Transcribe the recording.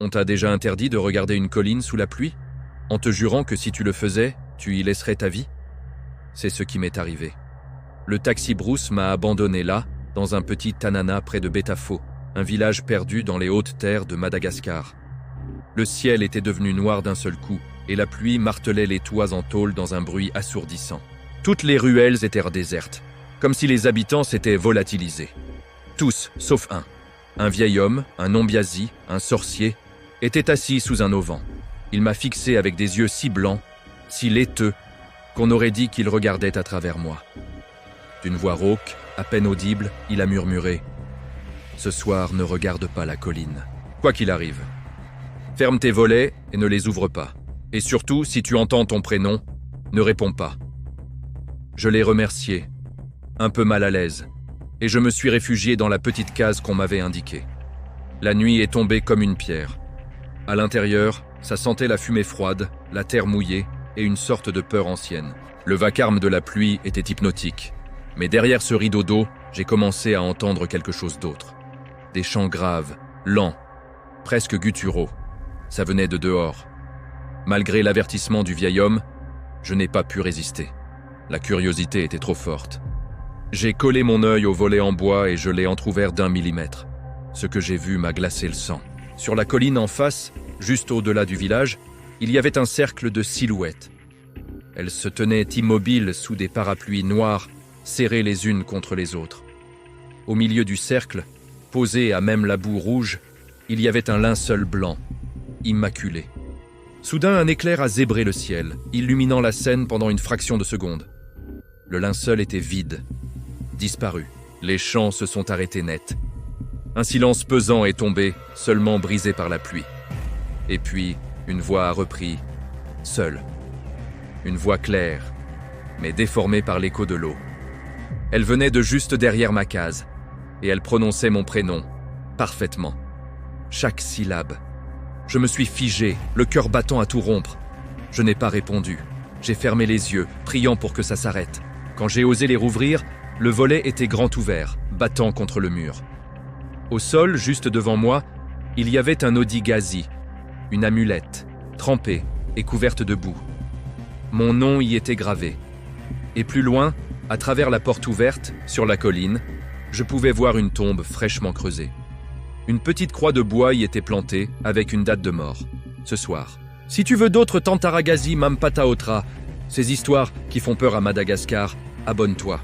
On t'a déjà interdit de regarder une colline sous la pluie, en te jurant que si tu le faisais, tu y laisserais ta vie? C'est ce qui m'est arrivé. Le taxi Bruce m'a abandonné là, dans un petit tanana près de Betafo, un village perdu dans les hautes terres de Madagascar. Le ciel était devenu noir d'un seul coup, et la pluie martelait les toits en tôle dans un bruit assourdissant. Toutes les ruelles étaient désertes, comme si les habitants s'étaient volatilisés. Tous, sauf un. Un vieil homme, un Nombiasi, un sorcier, était assis sous un auvent. Il m'a fixé avec des yeux si blancs, si laiteux, qu'on aurait dit qu'il regardait à travers moi. D'une voix rauque, à peine audible, il a murmuré « Ce soir, ne regarde pas la colline, quoi qu'il arrive. Ferme tes volets et ne les ouvre pas. Et surtout, si tu entends ton prénom, ne réponds pas. » Je l'ai remercié, un peu mal à l'aise, et je me suis réfugié dans la petite case qu'on m'avait indiquée. La nuit est tombée comme une pierre. À l'intérieur, ça sentait la fumée froide, la terre mouillée et une sorte de peur ancienne. Le vacarme de la pluie était hypnotique. Mais derrière ce rideau d'eau, j'ai commencé à entendre quelque chose d'autre. Des chants graves, lents, presque gutturaux. Ça venait de dehors. Malgré l'avertissement du vieil homme, je n'ai pas pu résister. La curiosité était trop forte. J'ai collé mon œil au volet en bois et je l'ai entrouvert d'1 millimètre. Ce que j'ai vu m'a glacé le sang. Sur la colline en face, juste au-delà du village, il y avait un cercle de silhouettes. Elles se tenaient immobiles sous des parapluies noirs, serrées les unes contre les autres. Au milieu du cercle, posé à même la boue rouge, il y avait un linceul blanc, immaculé. Soudain, un éclair a zébré le ciel, illuminant la scène pendant une fraction de seconde. Le linceul était vide, disparu. Les chants se sont arrêtés net. Un silence pesant est tombé, seulement brisé par la pluie. Et puis, une voix a repris, seule. Une voix claire, mais déformée par l'écho de l'eau. Elle venait de juste derrière ma case, et elle prononçait mon prénom, parfaitement. Chaque syllabe. Je me suis figé, le cœur battant à tout rompre. Je n'ai pas répondu. J'ai fermé les yeux, priant pour que ça s'arrête. Quand j'ai osé les rouvrir, le volet était grand ouvert, battant contre le mur. Au sol, juste devant moi, il y avait un odigazi, une amulette, trempée et couverte de boue. Mon nom y était gravé. Et plus loin, à travers la porte ouverte, sur la colline, je pouvais voir une tombe fraîchement creusée. Une petite croix de bois y était plantée avec une date de mort. Ce soir. Si tu veux d'autres Tantaragazi Mampata Otra, ces histoires qui font peur à Madagascar, abonne-toi.